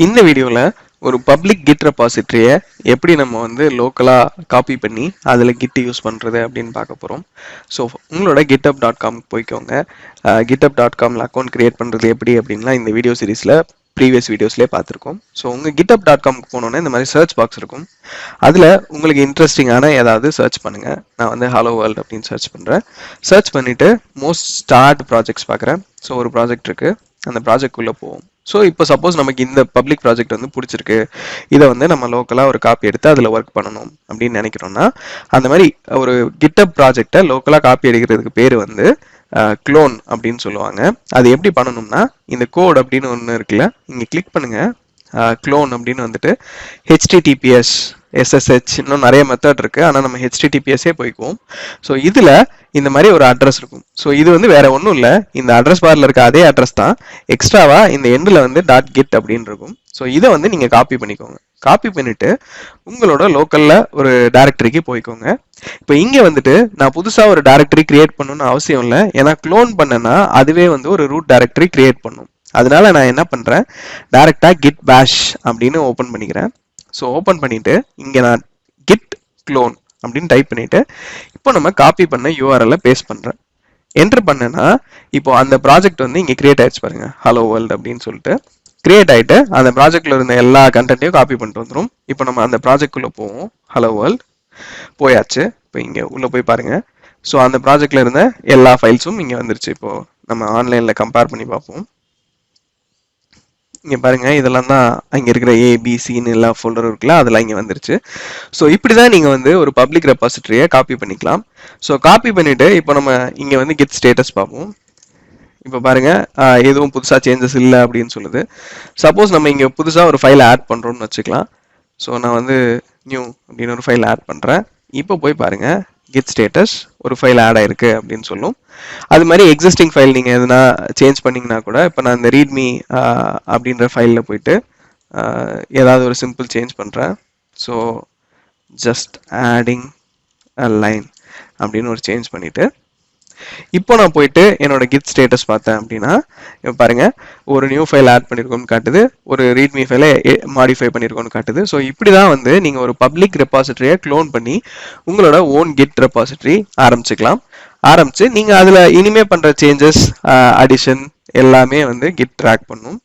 இந்த வீடியோவில் ஒரு பப்ளிக் கிட் ரெபாசிட்டரியை எப்படி நம்ம வந்து லோக்கலாக காப்பி பண்ணி அதில் கிட் யூஸ் பண்ணுறது அப்படின்னு பார்க்க போகிறோம். ஸோ உங்களோட github.com போய்க்கோங்க. github.comல அக்கௌண்ட் கிரியேட் பண்ணுறது எப்படி அப்படின்லாம் இந்த வீடியோ சீரீஸில் ப்ரீவியஸ் வீடியோஸ்லேயே பார்த்துருக்கோம். ஸோ உங்கள் github.comக்கு போனோன்னே இந்த மாதிரி சர்ச் பாக்ஸ் இருக்கும். அதில் உங்களுக்கு இன்ட்ரெஸ்டிங்கான ஏதாவது சர்ச் பண்ணுங்கள். நான் வந்து ஹலோ வேர்ல்ட் அப்படின்னு சர்ச் பண்ணுறேன். சர்ச் பண்ணிவிட்டு மோஸ்ட் ஸ்டார்ட் ப்ராஜெக்ட்ஸ் பார்க்குறேன். ஸோ ஒரு ப்ராஜெக்ட் இருக்குது, அந்த ப்ராஜெக்ட்குள்ளே போவோம். ஸோ இப்போ சப்போஸ் நமக்கு இந்த பப்ளிக் ப்ராஜெக்ட் வந்து பிடிச்சிருக்கு, இதை வந்து நம்ம லோக்கலாக ஒரு காப்பி எடுத்து அதில் ஒர்க் பண்ணணும் அப்படின்னு நினைக்கிறோம்னா, அந்த மாதிரி ஒரு GitHub ப்ராஜெக்டை லோக்கலாக காப்பி எடுக்கிறதுக்கு பேர் வந்து க்ளோன் அப்படின்னு சொல்லுவாங்க. அது எப்படி பண்ணணும்னா, இந்த கோட் அப்படின்னு ஒன்று இருக்குல்ல, இங்கே கிளிக் பண்ணுங்க. க்ளோன் அப்படின்னு வந்துட்டு HTTPS SSH இன்னும் நிறைய மெத்தட் இருக்கு, ஆனால் நம்ம HTTPSே போய்க்குவோம். ஸோ இதில் இந்த மாதிரி ஒரு அட்ரஸ் இருக்கும். ஸோ இது வந்து வேற ஒன்றும் இல்லை, இந்த அட்ரஸ் பார்ல இருக்க அதே அட்ரஸ் தான், எக்ஸ்ட்ராவா இந்த எண்டில் வந்து .git அப்படின்னு இருக்கும். ஸோ இதை வந்து நீங்கள் காப்பி பண்ணிக்கோங்க. காப்பி பண்ணிட்டு உங்களோட லோக்கலில் ஒரு டைரக்டரிக்கு போய்க்கோங்க. இப்போ இங்கே வந்துட்டு நான் புதுசாக ஒரு டைரக்டரி கிரியேட் பண்ணணும்னு அவசியம் இல்லை, ஏன்னா க்ளோன் பண்ணனா அதுவே வந்து ஒரு ரூட் டைரக்டரி கிரியேட் பண்ணும். அதனால நான் என்ன பண்ணுறேன், டைரெக்டாக git bash அப்படின்னு ஓப்பன் பண்ணிக்கிறேன். ஸோ ஓப்பன் பண்ணிட்டு இங்கே நான் git clone அப்படின்னு டைப் பண்ணிட்டு இப்போ நம்ம காப்பி பண்ண யூஆர்எல்ல பேஸ்ட் பண்ணுறேன். என்டர் பண்ணேன்னா இப்போ அந்த ப்ராஜெக்ட் வந்து இங்கே கிரியேட் ஆயிடுச்சு பாருங்க, ஹலோ வேர்ல்ட் அப்படின்னு சொல்லிட்டு கிரியேட் ஆகிட்டு அந்த ப்ராஜெக்ட்ல இருந்த எல்லா கண்டென்ட்டையும் காப்பி பண்ணிட்டு வந்துடும். இப்போ நம்ம அந்த ப்ராஜெக்ட்குள்ளே போவோம். ஹலோ வேர்ல்ட் போயாச்சு. இப்போ இங்கே உள்ளே போய் பாருங்க. ஸோ அந்த ப்ராஜெக்ட்ல இருந்த எல்லா ஃபைல்ஸும் இங்கே வந்துருச்சு. இப்போ நம்ம ஆன்லைனில் கம்பேர் பண்ணி பார்ப்போம். இங்கே பாருங்க, இதெல்லாம் தான் அங்கே இருக்கிற ABCன்னு எல்லா ஃபோல்டரும் இருக்குல்ல, அதெல்லாம் இங்கே வந்துருச்சு. ஸோ இப்படி தான் நீங்கள் வந்து ஒரு பப்ளிக் ரெபாசிட்டரியை காப்பி பண்ணிக்கலாம். ஸோ காப்பி பண்ணிட்டு இப்போ நம்ம இங்கே வந்து கிட் ஸ்டேட்டஸ் பார்ப்போம். இப்போ பாருங்க, எதுவும் புதுசாக சேஞ்சஸ் இல்லை அப்படின்னு சொல்லுது. சப்போஸ் நம்ம இங்கே புதுசாக ஒரு ஃபைல் ஆட் பண்ணுறோம்னு வச்சுக்கலாம். ஸோ நான் வந்து நியூ அப்படின்னு ஒரு ஃபைல் ஆட் பண்ணுறேன். இப்போ போய் பாருங்க, கிட் ஸ்டேட்டஸ் ஒரு ஃபைல் ஆட் ஆயிருக்கு அப்படின்னு சொல்லும். அது மாதிரி எக்ஸிஸ்டிங் ஃபைல் நீங்கள் எதுனா சேஞ்ச் பண்ணிங்கன்னா கூட, இப்போ நான் இந்த ரீட்மி அப்படின்ற ஃபைலில் போயிட்டு ஏதாவது ஒரு சிம்பிள் சேஞ்ச் பண்ணுறேன். ஸோ ஜஸ்ட் ஆடிங் அ லைன் அப்படின்னு ஒரு சேஞ்ச் பண்ணிவிட்டு இப்போ நான் போயிட்டு என்னோட கிட் ஸ்டேட்டஸ் பார்த்தேன் அப்படின்னா, இப்போ பாருங்க, ஒரு நியூ ஃபைல் ஆட் பண்ணியிருக்கோம்னு காட்டுது, ஒரு ரீட்மி ஃபைலை மாடிஃபை பண்ணியிருக்கோம்னு காட்டுது. ஸோ இப்படி தான் வந்து நீங்கள் ஒரு பப்ளிக் ரெபாசிட்டரியை க்ளோன் பண்ணி உங்களோட ஓன் கிட் ரெபாசிட்டரி ஆரம்பிச்சுக்கலாம். ஆரம்பிச்சு நீங்கள் அதில் இனிமே பண்ணுற சேஞ்சஸ், அடிஷன் எல்லாமே வந்து கிட் ட்ராக் பண்ணும்.